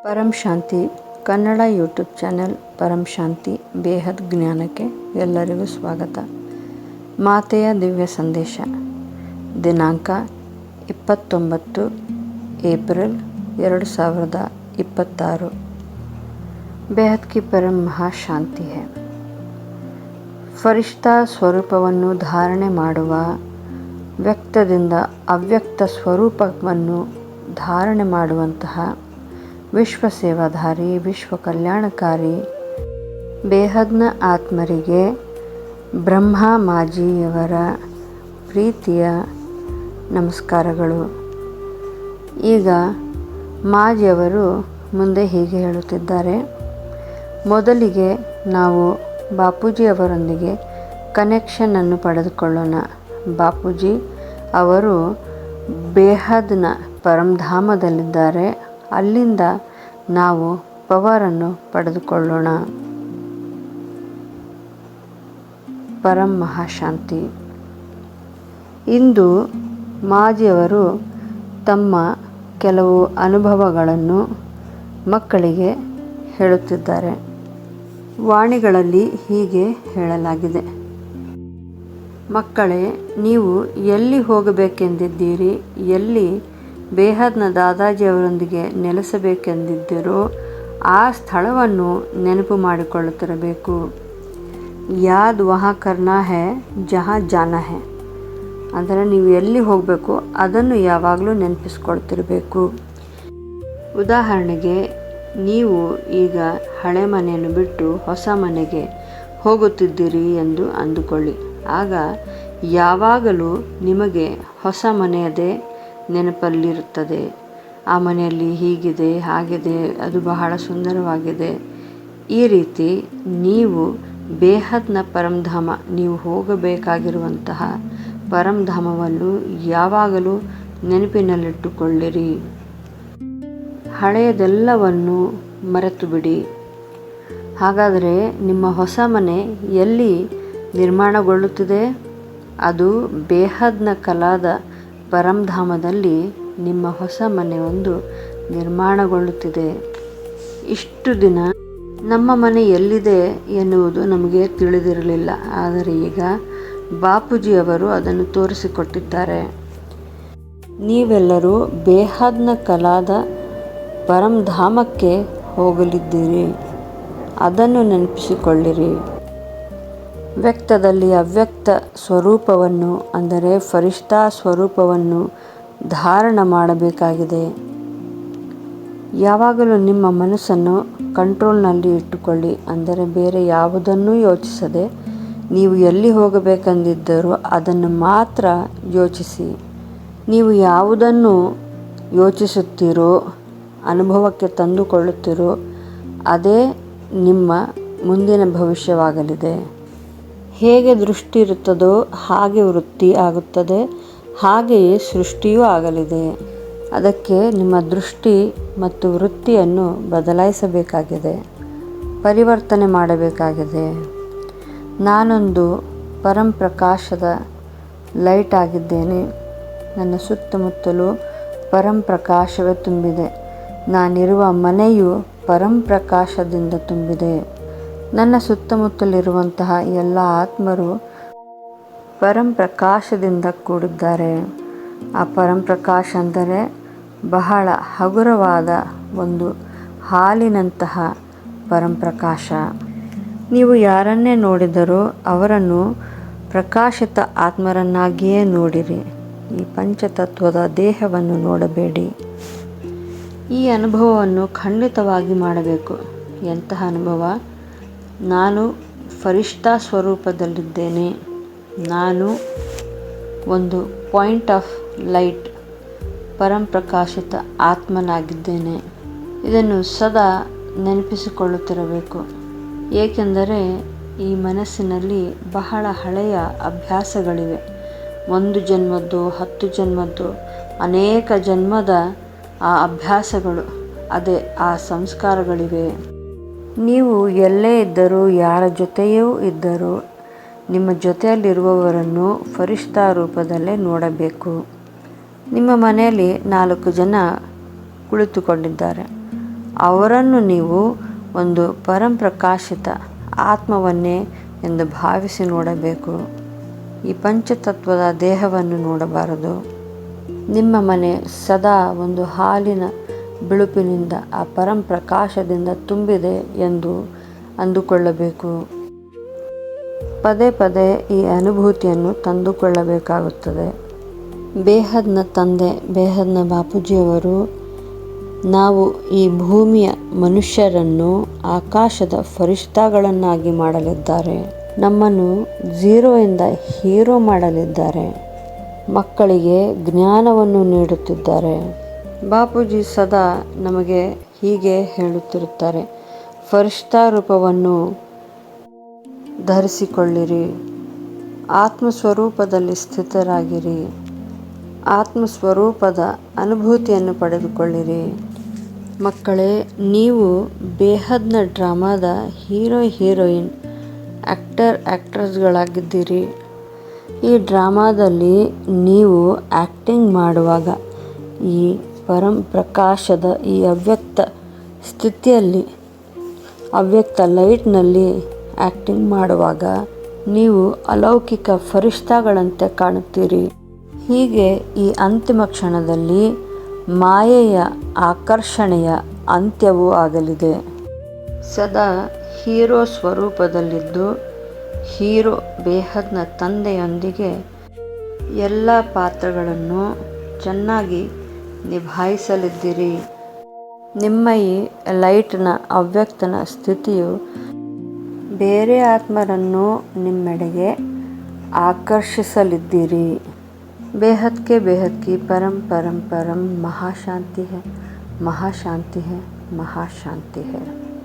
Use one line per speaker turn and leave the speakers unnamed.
ಪರಂ ಶಾಂತಿ Kannada YouTube channel ಪರಂ ಶಾಂತಿ ಬೇಹದ್ ಜ್ಞಾನಕ್ಕೆ ಎಲ್ಲರಿಗೂ ಸ್ವಾಗತ. ಮಾತೆಯ ದಿವ್ಯ ಸಂದೇಶ ದಿನಾಂಕ 29 ಏಪ್ರಿಲ್ 2026. ಬೇಹದ್ ಕಿ ಪರಂ ಮಹಾಶಾಂತಿ ಹೈ. ಫರಿಷ್ಠಾ ಸ್ವರೂಪವನ್ನು ಧಾರಣೆ ಮಾಡುವ, ವ್ಯಕ್ತದಿಂದ ಅವ್ಯಕ್ತ ಸ್ವರೂಪವನ್ನು ಧಾರಣೆ ಮಾಡುವಂತಹ ವಿಶ್ವ ಸೇವಾಧಾರಿ, ವಿಶ್ವ ಕಲ್ಯಾಣಕಾರಿ ಬೇಹದ್ನ ಆತ್ಮರಿಗೆ ಬ್ರಹ್ಮ ಮಾಜಿಯವರ ಪ್ರೀತಿಯ ನಮಸ್ಕಾರಗಳು. ಈಗ ಮಾಜಿಯವರು ಮುಂದೆ ಹೀಗೆ ಹೇಳುತ್ತಿದ್ದಾರೆ. ಮೊದಲಿಗೆ ನಾವು ಬಾಪೂಜಿಯವರೊಂದಿಗೆ ಕನೆಕ್ಷನನ್ನು ಪಡೆದುಕೊಳ್ಳೋಣ. ಬಾಪೂಜಿ ಅವರು ಬೇಹದ್ನ ಪರಂಧಾಮದಲ್ಲಿದ್ದಾರೆ. ಅಲ್ಲಿಂದ ನಾವು ಪವರನ್ನು ಪಡೆದುಕೊಳ್ಳೋಣ. ಪರಂ ಮಹಾಶಾಂತಿ. ಇಂದು ಮಾಜಿಯವರು ತಮ್ಮ ಕೆಲವು ಅನುಭವಗಳನ್ನು ಮಕ್ಕಳಿಗೆ ಹೇಳುತ್ತಿದ್ದಾರೆ. ವಾಣಿಗಳಲ್ಲಿ ಹೀಗೆ ಹೇಳಲಾಗಿದೆ. ಮಕ್ಕಳೇ, ನೀವು ಎಲ್ಲಿ ಹೋಗಬೇಕೆಂದಿದ್ದೀರಿ, ಎಲ್ಲಿ ಬೇಹದ್ನ ದಾದಾಜಿಯವರೊಂದಿಗೆ ನೆಲೆಸಬೇಕೆಂದಿದ್ದೀರೋ ಆ ಸ್ಥಳವನ್ನು ನೆನಪು ಮಾಡಿಕೊಳ್ಳುತ್ತಿರಬೇಕು. ಯಾದ್ ವಹಾ ಕರ್ನಾ ಹೈ ಜಹಾ ಜಾನಾ ಹೈ. ಅಂದರೆ ನೀವು ಎಲ್ಲಿ ಹೋಗಬೇಕು ಅದನ್ನು ಯಾವಾಗಲೂ ನೆನಪಿಸ್ಕೊಳ್ತಿರಬೇಕು. ಉದಾಹರಣೆಗೆ, ನೀವು ಈಗ ಹಳೆ ಮನೆಯನ್ನು ಬಿಟ್ಟು ಹೊಸ ಮನೆಗೆ ಹೋಗುತ್ತಿದ್ದೀರಿ ಎಂದು ಅಂದುಕೊಳ್ಳಿ. ಆಗ ಯಾವಾಗಲೂ ನಿಮಗೆ ಹೊಸ ಮನೆಯದೇ ನೆನಪಲ್ಲಿರುತ್ತದೆ. ಆ ಮನೆಯಲ್ಲಿ ಹೀಗಿದೆ, ಹಾಗಿದೆ, ಅದು ಬಹಳ ಸುಂದರವಾಗಿದೆ. ಈ ರೀತಿ ನೀವು ಬೇಹದ್ನ ಪರಂಧಾಮ, ನೀವು ಹೋಗಬೇಕಾಗಿರುವಂತಹ ಪರಂಧಾಮವನ್ನು ಯಾವಾಗಲೂ ನೆನಪಿನಲ್ಲಿಟ್ಟುಕೊಳ್ಳಿರಿ. ಹಳೆಯದೆಲ್ಲವನ್ನು ಮರೆತು ಬಿಡಿ. ಹಾಗಾದರೆ ನಿಮ್ಮ ಹೊಸ ಮನೆ ಎಲ್ಲಿ ನಿರ್ಮಾಣಗೊಳ್ಳುತ್ತಿದೆ? ಅದು ಬೇಹದ್ನ ಕಲಾದ ಪರಂಧಾಮದಲ್ಲಿ ನಿಮ್ಮ ಹೊಸ ಮನೆ ಒಂದು ನಿರ್ಮಾಣಗೊಳ್ಳುತ್ತಿದೆ. ಇಷ್ಟು ದಿನ ನಮ್ಮ ಮನೆ ಎಲ್ಲಿದೆ ಎನ್ನುವುದು ನಮಗೆ ತಿಳಿದಿರಲಿಲ್ಲ. ಆದರೆ ಈಗ ಬಾಪೂಜಿಯವರು ಅದನ್ನು ತೋರಿಸಿಕೊಟ್ಟಿದ್ದಾರೆ. ನೀವೆಲ್ಲರೂ ಬೇಹದ್ನ ಕಲಾದ ಪರಂಧಾಮಕ್ಕೆ ಹೋಗಲಿದ್ದೀರಿ. ಅದನ್ನು ನೆನಪಿಸಿಕೊಳ್ಳಿರಿ. ವ್ಯಕ್ತದಲ್ಲಿ ಅವ್ಯಕ್ತ ಸ್ವರೂಪವನ್ನು, ಅಂದರೆ ಫರಿಷ್ಠಾ ಸ್ವರೂಪವನ್ನು ಧಾರಣ ಮಾಡಬೇಕಾಗಿದೆ. ಯಾವಾಗಲೂ ನಿಮ್ಮ ಮನಸ್ಸನ್ನು ಕಂಟ್ರೋಲ್ನಲ್ಲಿ ಇಟ್ಟುಕೊಳ್ಳಿ. ಅಂದರೆ ಬೇರೆ ಯಾವುದನ್ನೂ ಯೋಚಿಸದೆ ನೀವು ಎಲ್ಲಿ ಹೋಗಬೇಕೆಂದಿದ್ದರೋ ಅದನ್ನು ಮಾತ್ರ ಯೋಚಿಸಿ. ನೀವು ಯಾವುದನ್ನು ಯೋಚಿಸುತ್ತೀರೋ, ಅನುಭವಕ್ಕೆ ತಂದುಕೊಳ್ಳುತ್ತೀರೋ ಅದೇ ನಿಮ್ಮ ಮುಂದಿನ ಭವಿಷ್ಯವಾಗಲಿದೆ. ಹೇಗೆ ದೃಷ್ಟಿ ಇರುತ್ತದೋ ಹಾಗೆ ವೃತ್ತಿ ಆಗುತ್ತದೆ, ಹಾಗೆಯೇ ಸೃಷ್ಟಿಯೂ ಆಗಲಿದೆ. ಅದಕ್ಕೆ ನಿಮ್ಮ ದೃಷ್ಟಿ ಮತ್ತು ವೃತ್ತಿಯನ್ನು ಬದಲಾಯಿಸಬೇಕಾಗಿದೆ, ಪರಿವರ್ತನೆ ಮಾಡಬೇಕಾಗಿದೆ. ನಾನೊಂದು ಪರಂಪ್ರಕಾಶದ ಲೈಟ್ ಆಗಿದ್ದೇನೆ. ನನ್ನ ಸುತ್ತಮುತ್ತಲೂ ಪರಂಪ್ರಕಾಶವೇ ತುಂಬಿದೆ. ನಾನಿರುವ ಮನೆಯು ಪರಂಪ್ರಕಾಶದಿಂದ ತುಂಬಿದೆ. ನನ್ನ ಸುತ್ತಮುತ್ತಲಿರುವಂತಹ ಎಲ್ಲ ಆತ್ಮರು ಪರಂಪ್ರಕಾಶದಿಂದ ಕೂಡಿದ್ದಾರೆ. ಆ ಪರಂಪ್ರಕಾಶ ಅಂದರೆ ಬಹಳ ಹಗುರವಾದ ಒಂದು ಹಾಲಿನಂತಹ ಪರಂಪ್ರಕಾಶ. ನೀವು ಯಾರನ್ನೇ ನೋಡಿದರೂ ಅವರನ್ನು ಪ್ರಕಾಶಿತ ಆತ್ಮರನ್ನಾಗಿಯೇ ನೋಡಿರಿ. ಈ ಪಂಚತತ್ವದ ದೇಹವನ್ನು ನೋಡಬೇಡಿ. ಈ ಅನುಭವವನ್ನು ಖಂಡಿತವಾಗಿ ಮಾಡಬೇಕು. ಎಂತಹ ಅನುಭವ? ನಾನು ಫರಿಷ್ಠಾ ಸ್ವರೂಪದಲ್ಲಿದ್ದೇನೆ. ನಾನು ಒಂದು ಪಾಯಿಂಟ್ ಆಫ್ ಲೈಟ್, ಪರಂಪ್ರಕಾಶಿತ ಆತ್ಮನಾಗಿದ್ದೇನೆ. ಇದನ್ನು ಸದಾ ನೆನಪಿಸಿಕೊಳ್ಳುತ್ತಿರಬೇಕು. ಏಕೆಂದರೆ ಈ ಮನಸ್ಸಿನಲ್ಲಿ ಬಹಳ ಹಳೆಯ ಅಭ್ಯಾಸಗಳಿವೆ. 1 ಜನ್ಮದ್ದು, 10 ಜನ್ಮದ್ದು, ಅನೇಕ ಜನ್ಮದ ಆ ಅಭ್ಯಾಸಗಳು, ಅದೇ ಆ ಸಂಸ್ಕಾರಗಳಿವೆ. ನೀವು ಎಲ್ಲೇ ಇದ್ದರೂ, ಯಾರ ಜೊತೆಯೂ ಇದ್ದರೂ ನಿಮ್ಮ ಜೊತೆಯಲ್ಲಿರುವವರನ್ನು ಫರಿಷ್ಠಾ ರೂಪದಲ್ಲೇ ನೋಡಬೇಕು. ನಿಮ್ಮ ಮನೆಯಲ್ಲಿ 4 ಜನ ಕುಳಿತುಕೊಂಡಿದ್ದಾರೆ. ಅವರನ್ನು ನೀವು ಒಂದು ಪರಂಪ್ರಕಾಶಿತ ಆತ್ಮವನ್ನೇ ಎಂದು ಭಾವಿಸಿ ನೋಡಬೇಕು. ಈ ಪಂಚತತ್ವದ ದೇಹವನ್ನು ನೋಡಬಾರದು. ನಿಮ್ಮ ಮನೆ ಸದಾ ಒಂದು ಹಾಲಿನ ಬಿಳುಪಿನಿಂದ ಆ ಪರಂಪ್ರಕಾಶದಿಂದ ತುಂಬಿದೆ ಎಂದು ಅಂದುಕೊಳ್ಳಬೇಕು. ಪದೇ ಪದೇ ಈ ಅನುಭೂತಿಯನ್ನು ತಂದುಕೊಳ್ಳಬೇಕಾಗುತ್ತದೆ. ಬೇಹದ್ನ ತಂದೆ ಬೇಹದ್ನ ಬಾಪೂಜಿಯವರು ನಾವು ಈ ಭೂಮಿಯ ಮನುಷ್ಯರನ್ನು ಆಕಾಶದ ಫರಿಷ್ಠಾಗಳನ್ನಾಗಿ ಮಾಡಲಿದ್ದಾರೆ. ನಮ್ಮನ್ನು ಝೀರೋಯಿಂದ ಹೀರೋ ಮಾಡಲಿದ್ದಾರೆ. ಮಕ್ಕಳಿಗೆ ಜ್ಞಾನವನ್ನು ನೀಡುತ್ತಿದ್ದಾರೆ. ಬಾಪೂಜಿ ಸದಾ ನಮಗೆ ಹೀಗೆ ಹೇಳುತ್ತಿರುತ್ತಾರೆ, ಫರಿಷ್ಠಾ ರೂಪವನ್ನು ಧರಿಸಿಕೊಳ್ಳಿರಿ, ಆತ್ಮಸ್ವರೂಪದಲ್ಲಿ ಸ್ಥಿತರಾಗಿರಿ, ಆತ್ಮಸ್ವರೂಪದ ಅನುಭೂತಿಯನ್ನು ಪಡೆದುಕೊಳ್ಳಿರಿ. ಮಕ್ಕಳೇ, ನೀವು ಬೇಹದ್ನ ಡ್ರಾಮಾದ ಹೀರೋ ಹೀರೋಯಿನ್, ಆ್ಯಕ್ಟರ್ಸ್ಗಳಾಗಿದ್ದೀರಿ. ಈ ಡ್ರಾಮಾದಲ್ಲಿ ನೀವು ಆ್ಯಕ್ಟಿಂಗ್ ಮಾಡುವಾಗ ಈ ಪರಂಪ್ರಕಾಶದ ಈ ಅವ್ಯಕ್ತ ಸ್ಥಿತಿಯಲ್ಲಿ, ಅವ್ಯಕ್ತ ಲೈಟ್ನಲ್ಲಿ ಆ್ಯಕ್ಟಿಂಗ್ ಮಾಡುವಾಗ ನೀವು ಅಲೌಕಿಕ ಫರಿಷ್ಠಾಗಳಂತೆ ಕಾಣುತ್ತೀರಿ. ಹೀಗೆ ಈ ಅಂತಿಮ ಕ್ಷಣದಲ್ಲಿ ಮಾಯೆಯ ಆಕರ್ಷಣೆಯ ಅಂತ್ಯವೂ ಆಗಲಿದೆ. ಸದಾ ಹೀರೋ ಸ್ವರೂಪದಲ್ಲಿದ್ದು ಹೀರೋ ಬೇಹದ್ನ ತಂದೆಯೊಂದಿಗೆ ಎಲ್ಲ ಪಾತ್ರಗಳನ್ನು ಚೆನ್ನಾಗಿ ನಿಭಾಯಿಸಲಿದ್ದೀರಿ. ನಿಮ್ಮ ಈ ಲೈಟ್ನ ಅವ್ಯಕ್ತನ ಸ್ಥಿತಿಯು ಬೇರೆ ಆತ್ಮರನ್ನು ನಿಮ್ಮೆಡೆಗೆ ಆಕರ್ಷಿಸಲಿದ್ದೀರಿ. बेहद के बेहद की परम परम परम महाशांति है, महाशांति है, महाशांति है.